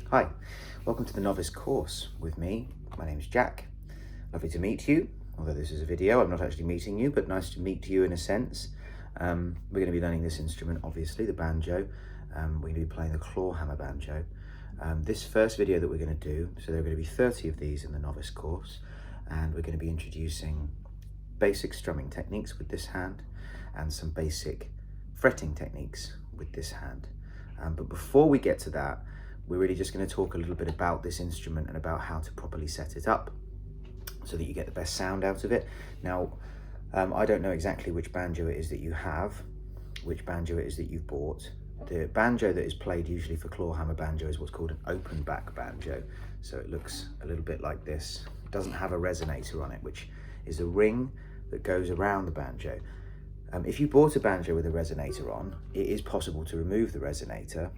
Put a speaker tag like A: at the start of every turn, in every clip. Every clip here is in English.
A: Hi, welcome to the Novice course with me. My name's Jack. Lovely to meet you. Although this is a video, I'm not actually meeting you, but nice to meet you in a sense. We're going to be learning this instrument, obviously, the banjo. We're going to be playing the clawhammer banjo. This first video that we're going to do, so there are going to be 30 of these in the Novice course, and we're going to be introducing basic strumming techniques with this hand and some basic fretting techniques with this hand. But before we get to that, we're really just going to talk a little bit about this instrument and about how to properly set it up so that you get the best sound out of it. Now, I don't know exactly which banjo it is that you have, which banjo it is that you've bought. The banjo that is played usually for clawhammer banjo is what's called an open back banjo. So it looks a little bit like this. It doesn't have a resonator on it, which is a ring that goes around the banjo. If you bought a banjo with a resonator on, it is possible to remove the resonator.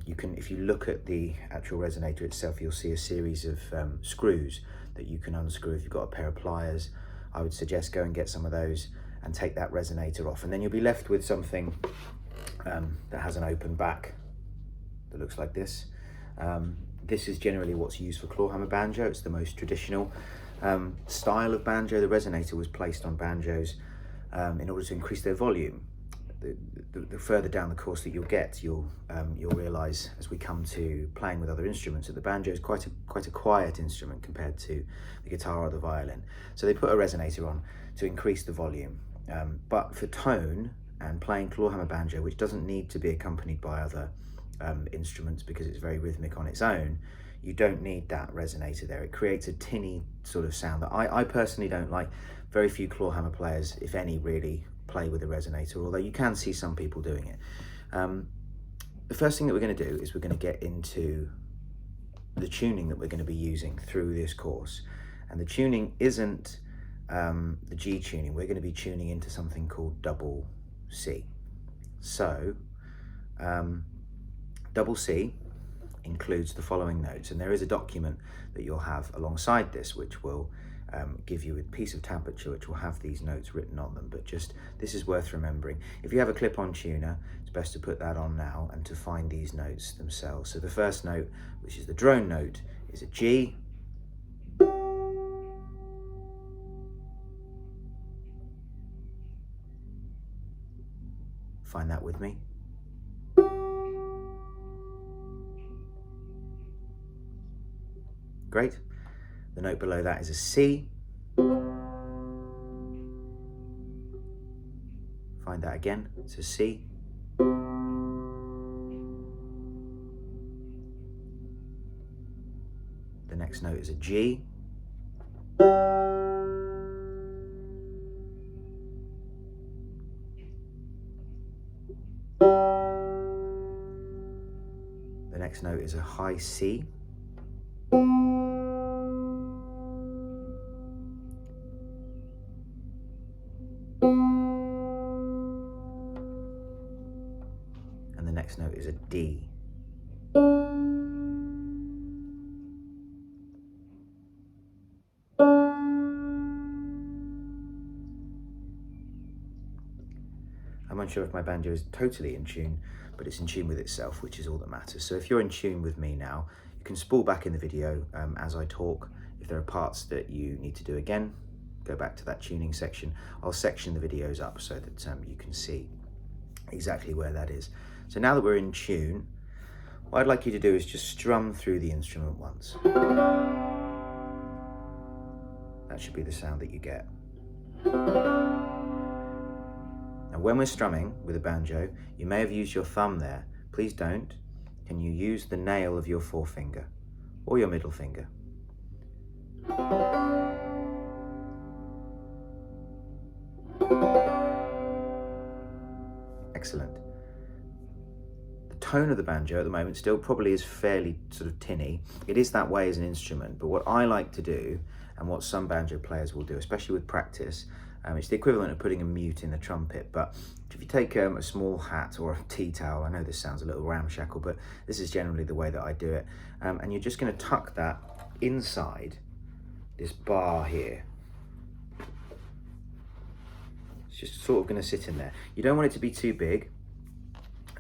A: You can, if you look at the actual resonator itself, you'll see a series of screws that you can unscrew. If you've got a pair of pliers, I would suggest go and get some of those and take that resonator off, and then you'll be left with something that has an open back that looks like this. This is generally what's used for clawhammer banjo. It's the most traditional style of banjo. The resonator was placed on banjos in order to increase their volume. The further down the course that you'll get, you'll realise as we come to playing with other instruments that the banjo is quite a quiet instrument compared to the guitar or the violin. So they put a resonator on to increase the volume. But for tone and playing clawhammer banjo, which doesn't need to be accompanied by other instruments because it's very rhythmic on its own, you don't need that resonator there. It creates a tinny sort of sound that I personally don't like. Very few clawhammer players, if any, really play with a resonator, although you can see some people doing it. The first thing that we're going to do is we're going to get into the tuning that we're going to be using through this course. And the tuning isn't the G tuning. We're going to be tuning into something called double C. So double C includes the following notes, and there is a document that you'll have alongside this which will give you a piece of tablature which will have these notes written on them, but just this is worth remembering. If you have a clip-on tuner, it's best to put that on now and to find these notes themselves. So the first note, which is the drone note, is a G. Find that with me. Great. The note below that is a C. Find that again, it's a C. The next note is a G. The next note is a high C. And the next note is a D. I'm unsure if my banjo is totally in tune, but it's in tune with itself, which is all that matters. So if you're in tune with me now, you can spool back in the video as I talk. If there are parts that you need to do again, go back to that tuning section. I'll section the videos up so that you can see exactly where that is. So now that we're in tune, what I'd like you to do is just strum through the instrument once. That should be the sound that you get. Now when we're strumming with a banjo, you may have used your thumb there. Please don't. Can you use the nail of your forefinger or your middle finger? Excellent. The tone of the banjo at the moment still probably is fairly sort of tinny. It is that way as an instrument, but what I like to do, and what some banjo players will do, especially with practice, it's the equivalent of putting a mute in the trumpet, but if you take a small hat or a tea towel, I know this sounds a little ramshackle, but this is generally the way that I do it, and you're just going to tuck that inside this bar here. It's just sort of going to sit in there. You don't want it to be too big.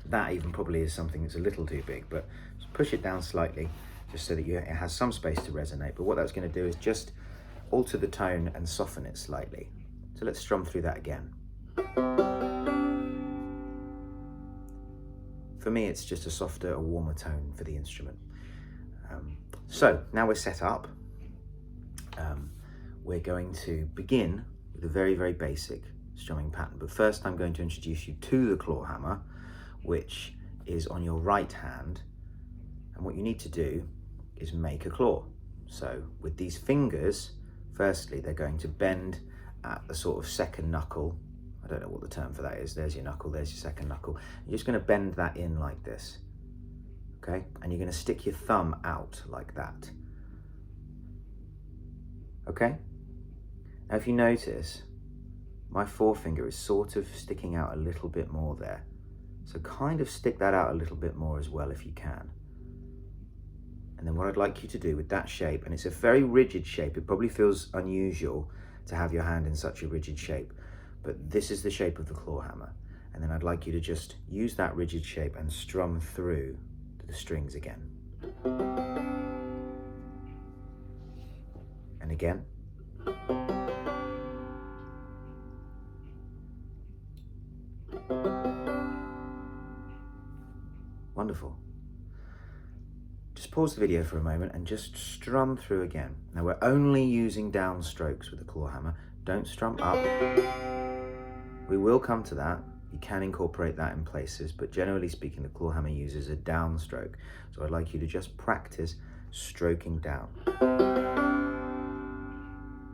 A: that even probably is something that's a little too big, but just push it down slightly just so that it has some space to resonate. But what that's going to do is just alter the tone and soften it slightly. So let's strum through that again. For me, it's just a softer, a warmer tone for the instrument. So now we're set up. We're going to begin with a very, very basic strumming pattern. But first, I'm going to introduce you to the clawhammer, which is on your right hand. And what you need to do is make a claw. So with these fingers, firstly, they're going to bend at the sort of second knuckle. I don't know what the term for that is. There's your knuckle, there's your second knuckle. You're just going to bend that in like this, okay? And you're going to stick your thumb out like that, okay? Now if you notice, my forefinger is sort of sticking out a little bit more there. So kind of stick that out a little bit more as well if you can. And then what I'd like you to do with that shape, and it's a very rigid shape, it probably feels unusual to have your hand in such a rigid shape, but this is the shape of the clawhammer. And then I'd like you to just use that rigid shape and strum through the strings again. And again. Wonderful. Just pause the video for a moment and just strum through again. Now we're only using down strokes with the clawhammer. Don't strum up. We will come to that. You can incorporate that in places, but generally speaking, the clawhammer uses a down stroke. So I'd like you to just practice stroking down.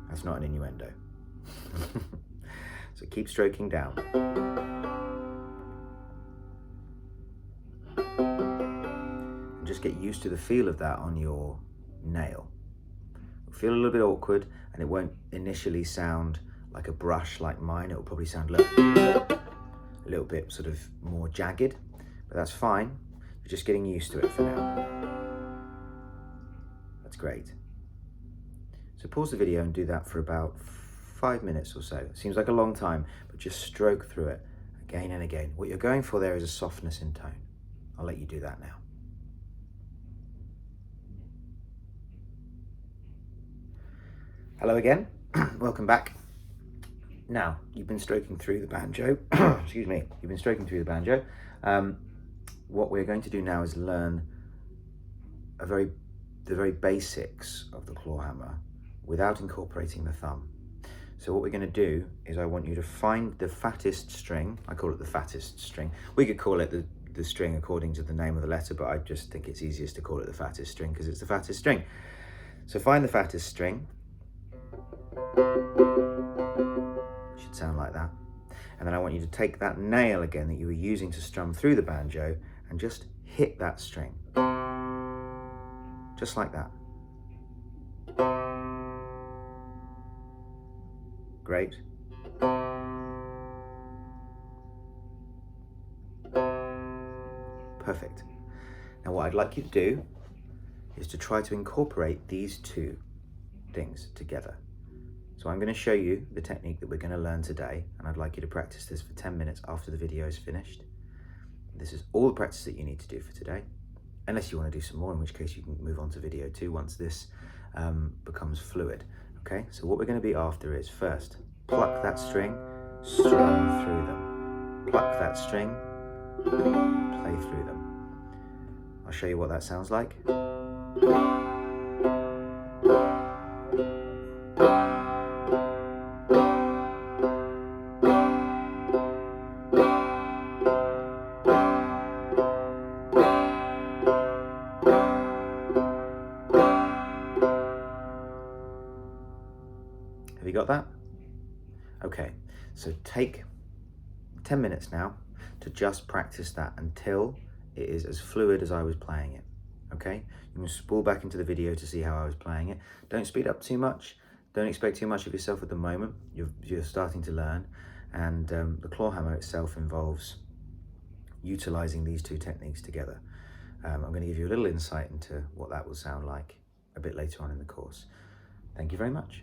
A: That's not an innuendo. So keep stroking down. And just get used to the feel of that on your nail. It'll feel a little bit awkward, and it won't initially sound like a brush like mine. It'll probably sound a little bit sort of more jagged, but that's fine. You're just getting used to it for now. That's great. So pause the video and do that for about 5 minutes or so. It seems like a long time, but just stroke through it again and again. What you're going for there is a softness in tone. I'll let you do that now. Hello again, welcome back. Now, you've been stroking through the banjo, excuse me, you've been stroking through the banjo. What we're going to do now is learn the very basics of the clawhammer without incorporating the thumb. So what we're going to do is I want you to find the fattest string. I call it the fattest string. We could call it the string according to the name of the letter, but I just think it's easiest to call it the fattest string because it's the fattest string. So find the fattest string. Should sound like that. And then I want you to take that nail again that you were using to strum through the banjo and just hit that string. Just like that. Great. Perfect. Now what I'd like you to do is to try to incorporate these two things together. So I'm going to show you the technique that we're going to learn today, and I'd like you to practice this for 10 minutes after the video is finished. This is all the practice that you need to do for today, unless you want to do some more, in which case you can move on to video 2 once this becomes fluid. Okay, so what we're going to be after is first, pluck that string, strum through them. Pluck that string, play through them. I'll show you what that sounds like. Have you got that? Okay, so take 10 minutes now to just practice that until it is as fluid as I was playing it, okay? You can spool back into the video to see how I was playing it. Don't speed up too much. Don't expect too much of yourself at the moment. You're starting to learn, and the clawhammer itself involves utilizing these two techniques together. I'm going to give you a little insight into what that will sound like a bit later on in the course. Thank you very much.